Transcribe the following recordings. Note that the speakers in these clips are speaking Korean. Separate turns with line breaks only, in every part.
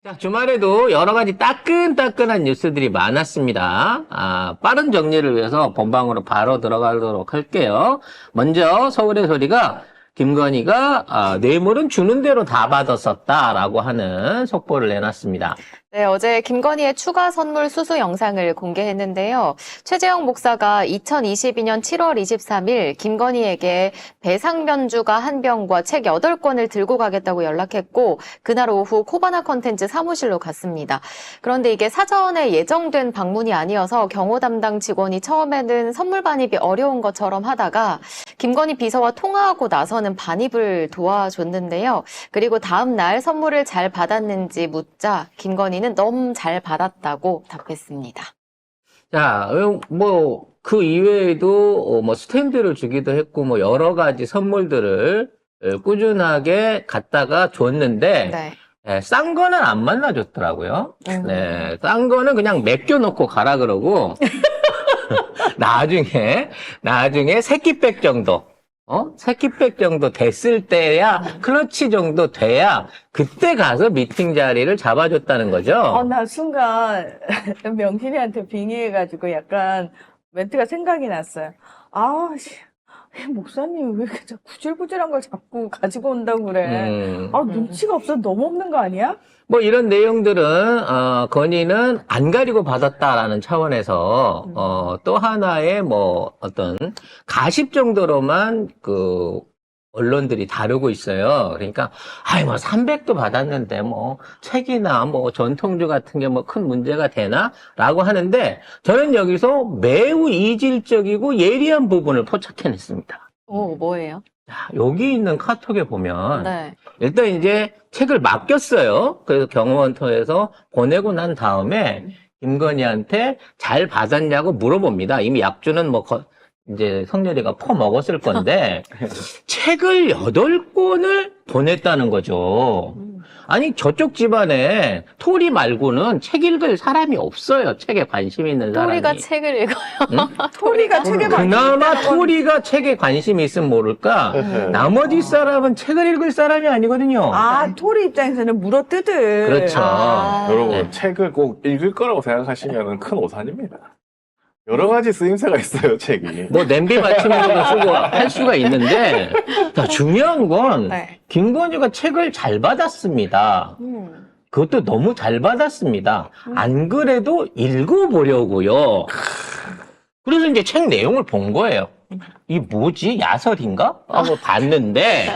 자, 주말에도 여러 가지 따끈따끈한 뉴스들이 많았습니다. 빠른 정리를 위해서 본방으로 바로 들어가도록 할게요. 먼저 서울의 소리가 김건희가 뇌물은 주는 대로 다 받았었다라고 하는 속보를 내놨습니다.
네, 어제 김건희의 추가 선물 수수 영상을 공개했는데요. 최재형 목사가 2022년 7월 23일 김건희에게 배상면주가 한 병과 책 8권을 들고 가겠다고 연락했고 그날 오후 코바나 컨텐츠 사무실로 갔습니다. 그런데 이게 사전에 예정된 방문이 아니어서 경호 담당 직원이 처음에는 선물 반입이 어려운 것처럼 하다가 김건희 비서와 통화하고 나서는 반입을 도와줬는데요. 그리고 다음 날 선물을 잘 받았는지 묻자 김건희는 너무 잘 받았다고 답했습니다.
자, 그 이외에도 스탠드를 주기도 했고 여러 가지 선물들을 꾸준하게 갖다가 줬는데
네.
싼 거는 안 만나줬더라고요. 네, 싼 거는 그냥 맡겨놓고 가라 그러고 나중에 새끼백 정도. 새끼백 정도 됐을 때야, 클러치 정도 돼야, 그때 가서 미팅 자리를 잡아줬다는 거죠.
나 순간 명진이한테 빙의해가지고 약간 멘트가 생각이 났어요. 목사님이 왜 이렇게 구질구질한 걸 자꾸 가지고 온다고 그래. 눈치가 없어. 너무 없는 거 아니야?
이런 내용들은, 건의는 안 가리고 받았다라는 차원에서, 또 하나의 어떤 가십 정도로만 언론들이 다루고 있어요. 그러니까, 300도 받았는데, 책이나 전통주 같은 게 큰 문제가 되나? 라고 하는데, 저는 여기서 매우 이질적이고 예리한 부분을 포착해냈습니다.
뭐예요?
자, 여기 있는 카톡에 보면,
네.
일단 이제 책을 맡겼어요. 그래서 경호원 통해서 보내고 난 다음에, 김건희한테 잘 받았냐고 물어봅니다. 이미 약주는 이제 성렬이가 퍼먹었을 건데, 책을 8권을 보냈다는 거죠. 아니, 저쪽 집안에 토리 말고는 책 읽을 사람이 없어요. 책에 관심 있는 사람이.
토리가 책을 읽어요.
토리가 책에
그나마 토리가 책에 관심이 있으면 모를까, 나머지 사람은 책을 읽을 사람이 아니거든요.
토리 입장에서는 물어뜯을.
그렇죠.
여러분, 책을 꼭 읽을 거라고 생각하시면 큰 오산입니다. 여러 가지 쓰임새가 있어요, 책이.
냄비 받침으로도 쓰고 할 수가 있는데, 자, 중요한 건,
네.
김건희가 책을 잘 받았습니다. 그것도 너무 잘 받았습니다. 안 그래도 읽어보려고요. 그래서 이제 책 내용을 본 거예요. 이 뭐지? 야설인가? 하고 봤는데,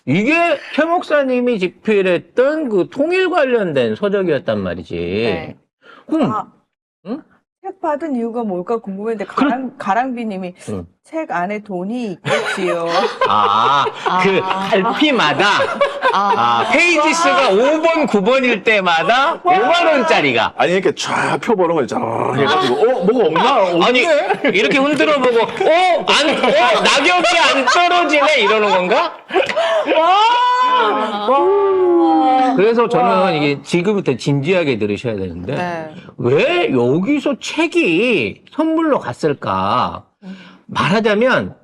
이게 최 목사님이 집필했던 그 통일 관련된 서적이었단 말이지.
네.
그럼, 응?
책 받은 이유가 뭘까 궁금했는데 가랑비님이 책 안에 돈이 있겠지요.
갈피마다 페이지 수가 5번, 9번일 때마다 5만 원짜리가.
아니, 이렇게 쫙 펴보는 걸 쫙 해가지고, 뭐가 없나?
아니, 이렇게 흔들어보고, 낙엽이 안 떨어지네? 이러는 건가? 그래서 저는 이게 지금부터 진지하게 들으셔야 되는데,
네.
왜 여기서 책이 선물로 갔을까? 말하자면,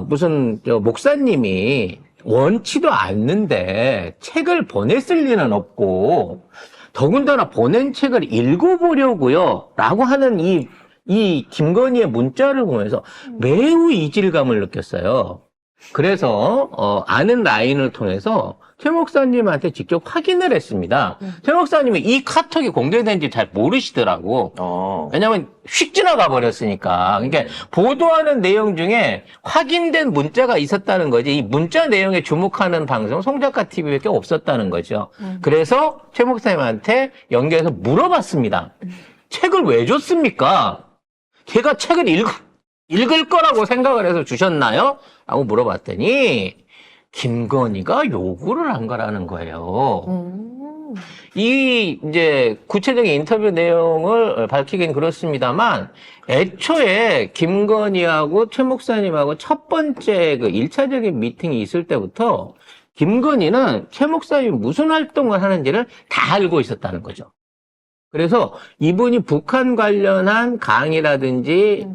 무슨, 목사님이 원치도 않는데 책을 보냈을 리는 없고, 더군다나 보낸 책을 읽어보려고요. 라고 하는 이 김건희의 문자를 보면서 매우 이질감을 느꼈어요. 그래서, 아는 라인을 통해서 최 목사님한테 직접 확인을 했습니다. 최 목사님이 이 카톡이 공개된지 잘 모르시더라고. 왜냐면 휙 지나가 버렸으니까. 그러니까 보도하는 내용 중에 확인된 문자가 있었다는 거지. 이 문자 내용에 주목하는 방송 송작가 TV밖에 없었다는 거죠. 그래서 최 목사님한테 연결해서 물어봤습니다. 책을 왜 줬습니까? 걔가 책을 읽을 거라고 생각을 해서 주셨나요? 라고 물어봤더니 김건희가 요구를 한 거라는 거예요. 이제 구체적인 인터뷰 내용을 밝히긴 그렇습니다만 애초에 김건희하고 최 목사님하고 첫 번째 1차적인 미팅이 있을 때부터 김건희는 최 목사님이 무슨 활동을 하는지를 다 알고 있었다는 거죠. 그래서 이분이 북한 관련한 강의라든지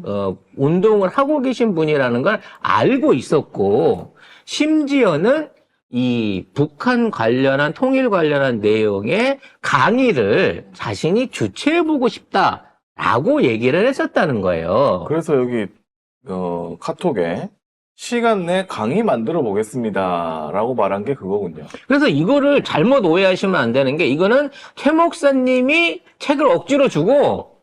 운동을 하고 계신 분이라는 걸 알고 있었고 심지어는 이 북한 관련한 통일 관련한 내용의 강의를 자신이 주최해보고 싶다라고 얘기를 했었다는 거예요.
그래서 여기 카톡에 시간 내 강의 만들어 보겠습니다라고 말한 게 그거군요.
그래서 이거를 잘못 오해하시면 안 되는 게 이거는 최 목사님이 책을 억지로 주고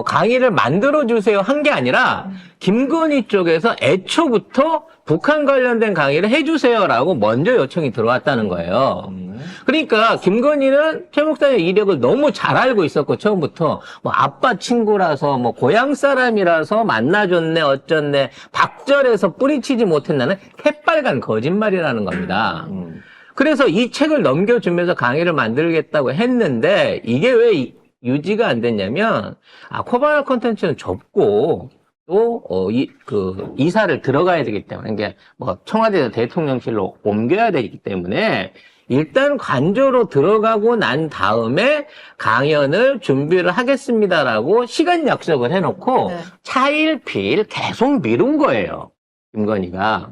강의를 만들어주세요 한 게 아니라 김건희 쪽에서 애초부터 북한 관련된 강의를 해주세요라고 먼저 요청이 들어왔다는 거예요. 그러니까 김건희는 최 목사님의 이력을 너무 잘 알고 있었고 처음부터 뭐 아빠 친구라서 뭐 고향 사람이라서 만나줬네 어쩐네 박절해서 뿌리치지 못했나는 새빨간 거짓말이라는 겁니다. 그래서 이 책을 넘겨주면서 강의를 만들겠다고 했는데 이게 왜 유지가 안 됐냐면 코바나 콘텐츠는 접고 또 이사를 들어가야 되기 때문에 이게 뭐 청와대 대통령실로 옮겨야 되기 때문에 일단 관저로 들어가고 난 다음에 강연을 준비를 하겠습니다라고 시간 약속을 해놓고
네.
차일피일 계속 미룬 거예요. 김건희가.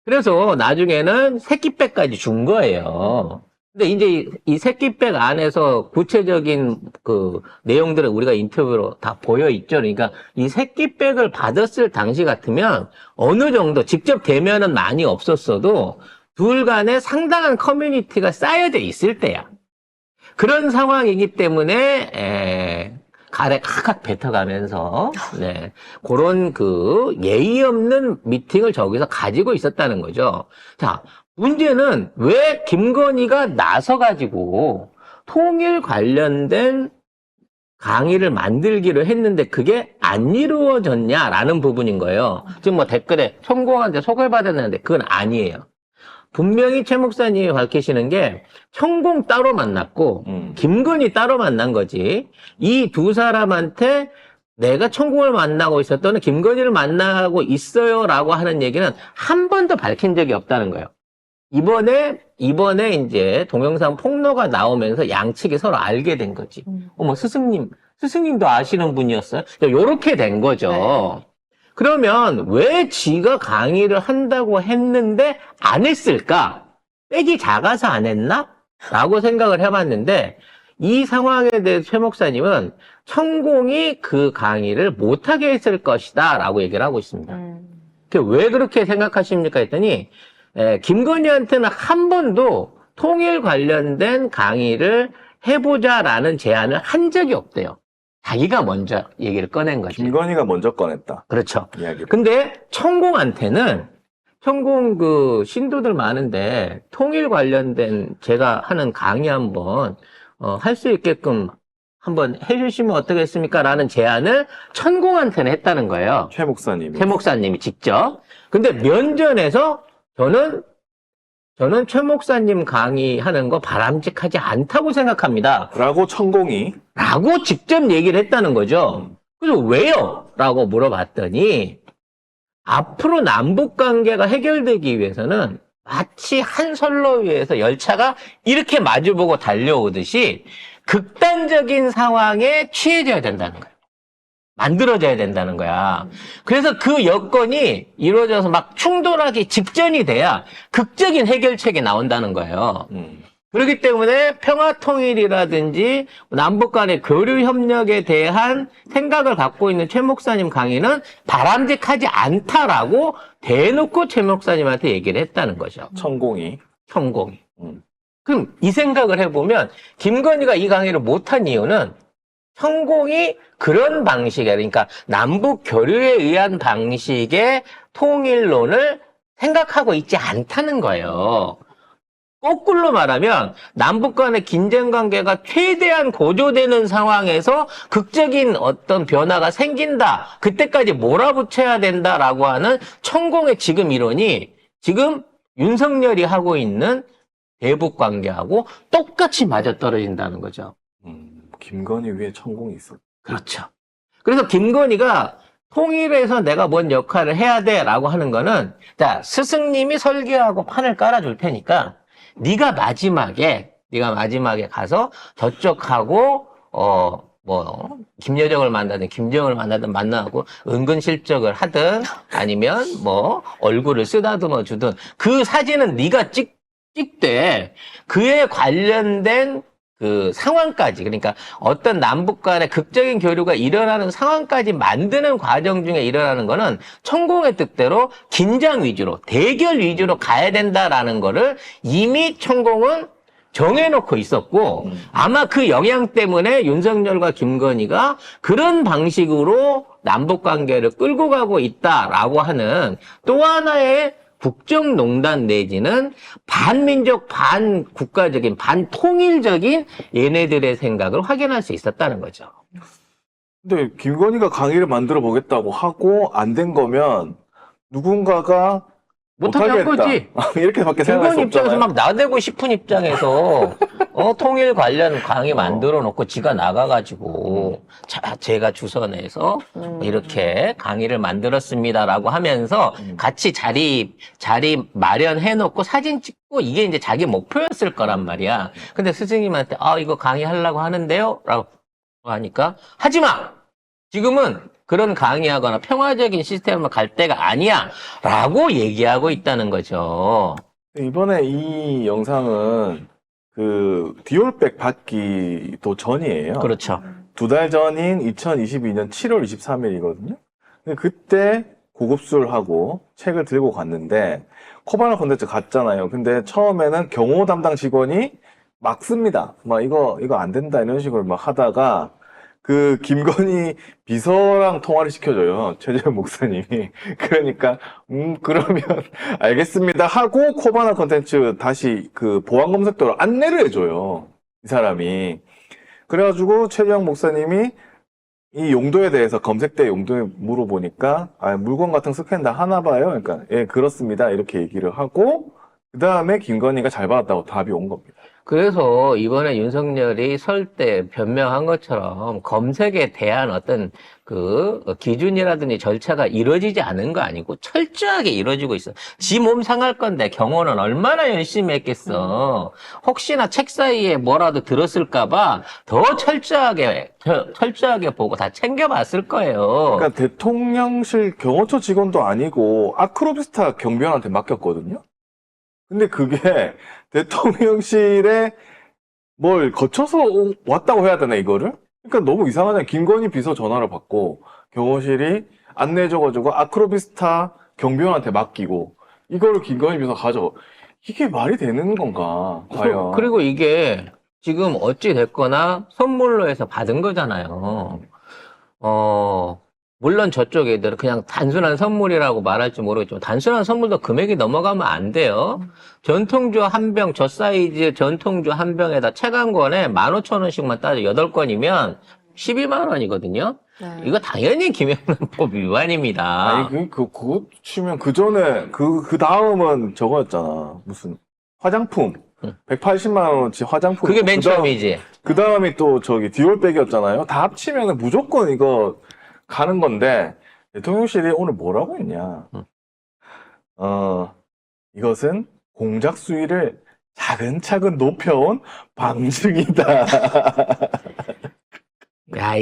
그래서 나중에는 새끼백까지 준 거예요. 근데 이제 이 새끼백 안에서 구체적인 그 내용들을 우리가 인터뷰로 다 보여 있죠. 그러니까 이 새끼백을 받았을 당시 같으면 어느 정도 직접 대면은 많이 없었어도 둘 간에 상당한 커뮤니티가 쌓여져 있을 때야. 그런 상황이기 때문에 가래 각각 뱉어가면서 네, 그런 그 예의 없는 미팅을 저기서 가지고 있었다는 거죠. 자, 문제는 왜 김건희가 나서가지고 통일 관련된 강의를 만들기로 했는데 그게 안 이루어졌냐라는 부분인 거예요. 지금 뭐 댓글에 천공한테 소개받았는데 그건 아니에요. 분명히 최 목사님이 밝히시는 게 천공 따로 만났고 김건희 따로 만난 거지. 이 두 사람한테 내가 천공을 만나고 있었던 김건희를 만나고 있어요라고 하는 얘기는 한 번도 밝힌 적이 없다는 거예요. 이번에 이제 동영상 폭로가 나오면서 양측이 서로 알게 된 거지. 어머, 스승님도 아시는 분이었어요? 요렇게 된 거죠.
네.
그러면 왜 지가 강의를 한다고 했는데 안 했을까? 빽이 작아서 안 했나? 라고 생각을 해봤는데 이 상황에 대해 최 목사님은 천공이 그 강의를 못하게 했을 것이다 라고 얘기를 하고 있습니다. 왜 그렇게 생각하십니까? 했더니 김건희한테는 한 번도 통일 관련된 강의를 해보자라는 제안을 한 적이 없대요. 자기가 먼저 얘기를 꺼낸 거죠.
김건희가 먼저 꺼냈다.
그렇죠.
이야기를.
근데 천공 그 신도들 많은데 통일 관련된 제가 하는 강의 한번 할 수 있게끔 한번 해주시면 어떻겠습니까? 라는 제안을 천공한테는 했다는 거예요.
최 목사님이.
최 목사님이 직접. 근데 면전에서 저는 최 목사님 강의하는 거 바람직하지 않다고 생각합니다.
라고 천공이.
라고 직접 얘기를 했다는 거죠. 그래서 왜요? 라고 물어봤더니 앞으로 남북 관계가 해결되기 위해서는 마치 한 선로 위에서 열차가 이렇게 마주보고 달려오듯이 극단적인 상황에 취해져야 된다는 거예요. 만들어져야 된다는 거야. 그래서 그 여건이 이루어져서 막 충돌하기 직전이 돼야 극적인 해결책이 나온다는 거예요. 그렇기 때문에 평화통일이라든지 남북 간의 교류협력에 대한 생각을 갖고 있는 최 목사님 강의는 바람직하지 않다라고 대놓고 최 목사님한테 얘기를 했다는 거죠.
천공이.
그럼 이 생각을 해보면 김건희가 이 강의를 못한 이유는 천공이 그런 방식의, 그러니까 남북 교류에 의한 방식의 통일론을 생각하고 있지 않다는 거예요. 거꾸로 말하면 남북 간의 긴장 관계가 최대한 고조되는 상황에서 극적인 어떤 변화가 생긴다. 그때까지 몰아붙여야 된다라고 하는 천공의 지금 이론이 지금 윤석열이 하고 있는 대북 관계하고 똑같이 맞아떨어진다는 거죠.
김건희 위에 천공이 있어.
그렇죠. 그래서 김건희가 통일해서 내가 뭔 역할을 해야 돼라고 하는 거는 자, 스승님이 설계하고 판을 깔아줄 테니까 네가 마지막에 가서 저쪽하고 김여정을 만나든 김정을 만나든 만나고 은근실적을 하든 아니면 뭐 얼굴을 쓰다듬어 주든 그 사진은 네가 찍되 그에 관련된 그 상황까지, 그러니까 어떤 남북 간의 극적인 교류가 일어나는 상황까지 만드는 과정 중에 일어나는 거는 천공의 뜻대로 긴장 위주로, 대결 위주로 가야 된다라는 거를 이미 천공은 정해놓고 있었고, 아마 그 영향 때문에 윤석열과 김건희가 그런 방식으로 남북 관계를 끌고 가고 있다라고 하는 또 하나의 국정농단 내지는 반민족, 반국가적인, 반통일적인 얘네들의 생각을 확인할 수 있었다는 거죠.
근데 김건희가 강의를 만들어 보겠다고 하고 안 된 거면 누군가가
못하게 한 거지.
이렇게밖에 생각할 수
김건희 입장에서
없잖아요.
막 나대고 싶은 입장에서 통일 관련 강의 만들어 놓고 지가 나가가지고 제가 주선해서 이렇게 강의를 만들었습니다라고 하면서 같이 자리 마련해 놓고 사진 찍고 이게 이제 자기 목표였을 거란 말이야. 근데 스승님한테 이거 강의하려고 하는데요? 라고 하니까 하지 마! 지금은 그런 강의하거나 평화적인 시스템으로 갈 때가 아니야! 라고 얘기하고 있다는 거죠.
이번에 이 영상은 그 디올백 받기도 전이에요.
그렇죠.
2달 전인 2022년 7월 23일이거든요. 그때 고급술하고 책을 들고 갔는데 코바나 콘텐츠 갔잖아요. 근데 처음에는 경호 담당 직원이 막 씁니다. 막 이거 안 된다 이런 식으로 막 하다가 그 김건희 비서랑 통화를 시켜줘요. 최재형 목사님이. 그러니까 그러면 알겠습니다 하고 코바나 콘텐츠 다시 그 보안 검색도로 안내를 해줘요. 이 사람이. 그래가지고 최재형 목사님이 이 용도에 대해서 검색대 용도에 물어보니까 물건 같은 스캔 다 하나 봐요. 그러니까 예 그렇습니다 이렇게 얘기를 하고 그 다음에 김건희가 잘 받았다고 답이 온 겁니다.
그래서 이번에 윤석열이 설 때 변명한 것처럼 검색에 대한 어떤 그 기준이라든지 절차가 이루어지지 않은 거 아니고 철저하게 이루어지고 있어. 지 몸 상할 건데 경호는 얼마나 열심히 했겠어. 혹시나 책 사이에 뭐라도 들었을까봐 더 철저하게 보고 다 챙겨봤을 거예요.
그러니까 대통령실 경호처 직원도 아니고 아크로비스타 경비원한테 맡겼거든요. 근데 그게 대통령실에 뭘 거쳐서 왔다고 해야 되나 이거를? 그러니까 너무 이상하잖아요. 김건희 비서 전화를 받고 경호실이 안내해줘가지고 아크로비스타 경비원한테 맡기고 이거를 김건희 비서 가져. 이게 말이 되는 건가? 과연.
그리고 이게 지금 어찌 됐거나 선물로 해서 받은 거잖아요. 물론 저쪽 애들은 그냥 단순한 선물이라고 말할지 모르겠지만 단순한 선물도 금액이 넘어가면 안 돼요. 전통주 한 병, 저 사이즈 전통주 한 병에다 책 한 권에 15,000원씩만 따져 8건이면 12만 원이거든요.
네.
이거 당연히 김영란법 위반입니다.
아니, 그거 치면 그 전에, 그 다음은 저거였잖아. 무슨, 화장품. 180만원어치 화장품.
그게 맨 처음이지.
그 다음이 또 저기 디올백이었잖아요. 다 합치면 무조건 이거 가는 건데, 대통령실이 오늘 뭐라고 했냐. 이것은 공작 수위를 차근차근 높여온 방증이다.
야,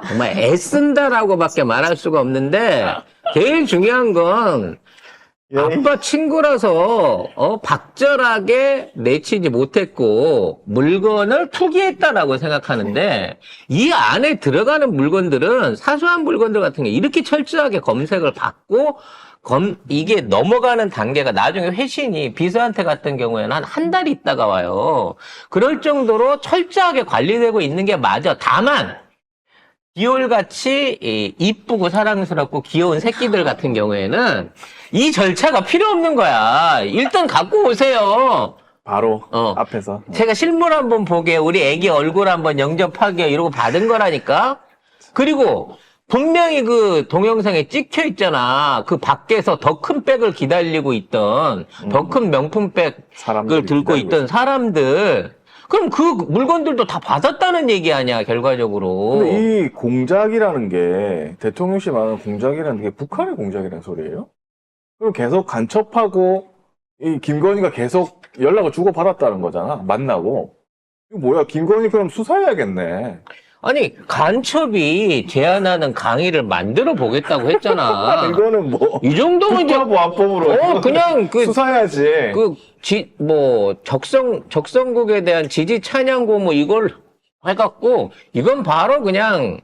정말 애쓴다라고밖에 말할 수가 없는데, 제일 중요한 건, 아빠 친구라서, 박절하게 내치지 못했고, 물건을 투기했다라고 생각하는데, 이 안에 들어가는 물건들은, 사소한 물건들 같은 게 이렇게 철저하게 검색을 받고, 이게 넘어가는 단계가 나중에 회신이 비서한테 같은 경우에는 한 달 있다가 와요. 그럴 정도로 철저하게 관리되고 있는 게 맞아. 다만, 디올같이 이쁘고 사랑스럽고 귀여운 새끼들 같은 경우에는 이 절차가 필요 없는 거야. 일단 갖고 오세요.
바로 앞에서.
제가 실물 한번 보게, 우리 애기 얼굴 한번 영접하게 이러고 받은 거라니까. 그리고 분명히 그 동영상에 찍혀 있잖아. 그 밖에서 더 큰 백을 기다리고 있던, 더 큰 명품백을 들고 있던 사람들. 그럼 그 물건들도 다 받았다는 얘기 아니야, 결과적으로.
근데 이 공작이라는 게, 대통령실 말하는 공작이라는 게 북한의 공작이라는 소리예요? 그럼 계속 간첩하고, 이 김건희가 계속 연락을 주고받았다는 거잖아. 만나고. 이거 뭐야, 김건희 그럼 수사해야겠네.
아니, 간첩이 제안하는 강의를 만들어 보겠다고 했잖아.
이거는 뭐
이 정도면 이제,
국가보안법으로
그냥
수사해야지.
적성국에 대한 지지 찬양고 뭐 이걸 해갖고, 이건 바로 그냥,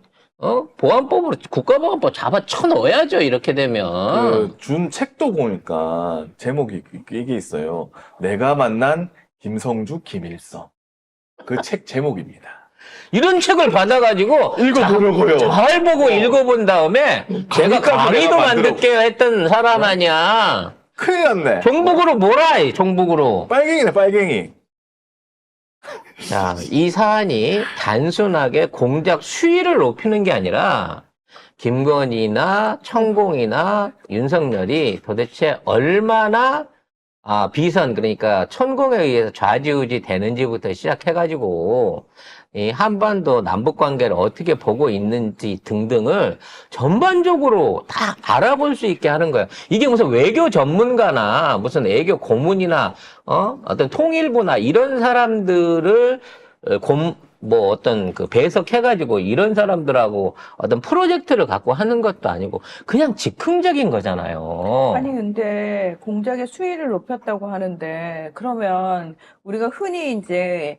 보안법으로, 국가보안법 잡아 쳐넣어야죠, 이렇게 되면.
준 책도 보니까 제목이 이게 있어요. 내가 만난 김성주, 김일성. 그 책 제목입니다.
이런 책을 받아가지고,
읽어보려고요.
잘 보고 읽어본 다음에, 제가 강의도 만들게요 했던 사람 아니야.
큰일 났네.
종북으로 몰아, 종북으로.
빨갱이네, 빨갱이.
자, 이 사안이 단순하게 공작 수위를 높이는 게 아니라 김건희나 천공이나 윤석열이 도대체 얼마나 비선, 그러니까 천공에 의해서 좌지우지 되는지부터 시작해가지고 이 한반도 남북 관계를 어떻게 보고 있는지 등등을 전반적으로 다 알아볼 수 있게 하는 거예요. 이게 무슨 외교 전문가나 무슨 외교 고문이나 어떤 통일부나 이런 사람들을 어떤 그 배석해가지고 이런 사람들하고 어떤 프로젝트를 갖고 하는 것도 아니고 그냥 즉흥적인 거잖아요.
아니 근데 공작의 수위를 높였다고 하는데 그러면 우리가 흔히 이제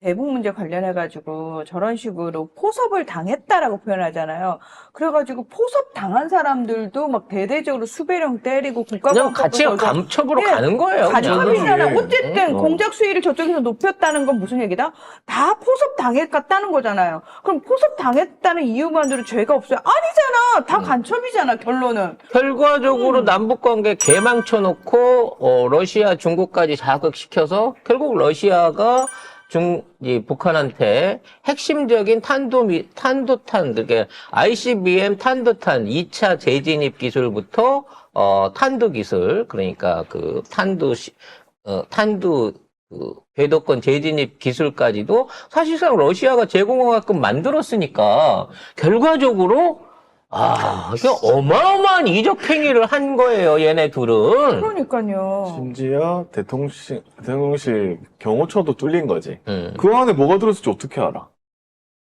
대북 문제 관련해가지고 저런 식으로 포섭을 당했다라고 표현하잖아요. 그래가지고 포섭 당한 사람들도 막 대대적으로 수배령 때리고
그냥
국가보안법도
같이
걸고
감첩으로
예,
가는 거예요. 그냥.
간첩이잖아.
그냥.
어쨌든 공작 수위를 저쪽에서 높였다는 건 무슨 얘기다? 다 포섭 당했다는 거잖아요. 그럼 포섭 당했다는 이유만으로 죄가 없어요? 아니잖아. 다 간첩이잖아. 결론은.
결과적으로 남북관계 개망쳐 놓고 러시아, 중국까지 자극시켜서 결국 러시아가 이 북한한테 핵심적인 탄도탄, 그러니까 ICBM 탄도탄 2차 재진입 기술부터 탄두 기술, 그러니까 그 탄두 궤도권 재진입 기술까지도 사실상 러시아가 제공하게끔 만들었으니까 결과적으로 이게 어마어마한 이적 행위를 한 거예요, 얘네 둘은.
그러니까요.
심지어 대통령실 경호처도 뚫린 거지. 그 안에 뭐가 들었을지 어떻게 알아?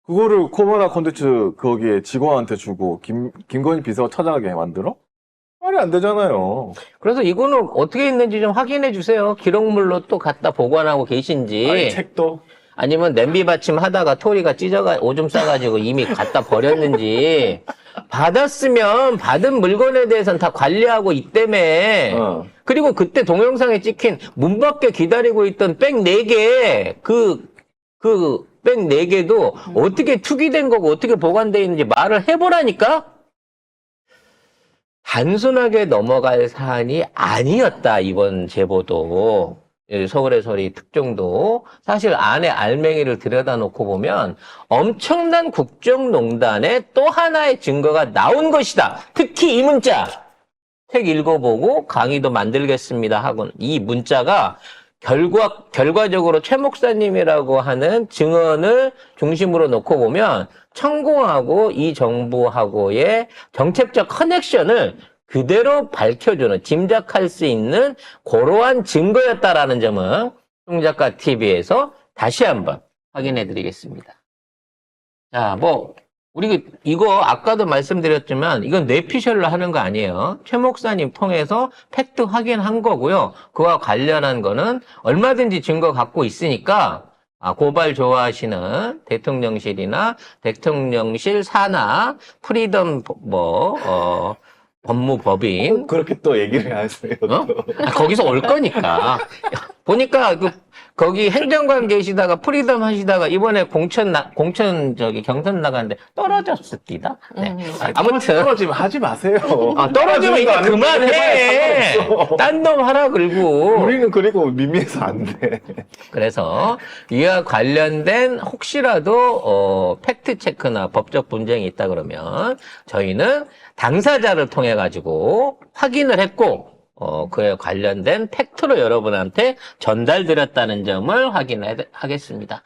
그거를 코바나 콘텐츠 거기에 직원한테 주고 김건희 비서가 찾아가게 만들어? 말이 안 되잖아요.
그래서 이거는 어떻게 있는지 좀 확인해 주세요. 기록물로 또 갖다 보관하고 계신지.
아니, 책도.
아니면 냄비 받침 하다가 토리가 오줌 싸가지고 이미 갖다 버렸는지. 받았으면 받은 물건에 대해서는 다 관리하고 있다며. 그리고 그때 동영상에 찍힌 문 밖에 기다리고 있던 백 4개, 백 4개도 어떻게 투기된 거고 어떻게 보관되어 있는지 말을 해보라니까? 단순하게 넘어갈 사안이 아니었다, 이번 제보도. 서울의 소리 특종도 사실 안에 알맹이를 들여다놓고 보면 엄청난 국정농단의 또 하나의 증거가 나온 것이다. 특히 이 문자. 책 읽어보고 강의도 만들겠습니다 하고는 이 문자가 결과적으로 최 목사님이라고 하는 증언을 중심으로 놓고 보면 천공하고 이 정부하고의 정책적 커넥션을 그대로 밝혀주는, 짐작할 수 있는 그러한 증거였다라는 점은 총작가 TV에서 다시 한번 확인해 드리겠습니다. 자, 우리 이거 아까도 말씀드렸지만 이건 뇌피셜로 하는 거 아니에요. 최 목사님 통해서 팩트 확인한 거고요. 그와 관련한 거는 얼마든지 증거 갖고 있으니까 고발 좋아하시는 대통령실이나 대통령실 산하 프리덤 법무법인.
그렇게 또 얘기를 하세요.
거기서 올 거니까. 보니까 거기 행정관 계시다가 프리덤 하시다가 이번에 경선 나가는데 떨어졌습니다. 네. 아무튼.
떨어지면 하지 마세요.
떨어지면 이제 그만해. 딴 놈 하라 그러고.
우리는 그리고 미미해서 안 돼.
그래서 이와 관련된 혹시라도 팩트 체크나 법적 분쟁이 있다 그러면 저희는 당사자를 통해 가지고 확인을 했고 그에 관련된 팩트로 여러분한테 전달드렸다는 점을 확인하겠습니다.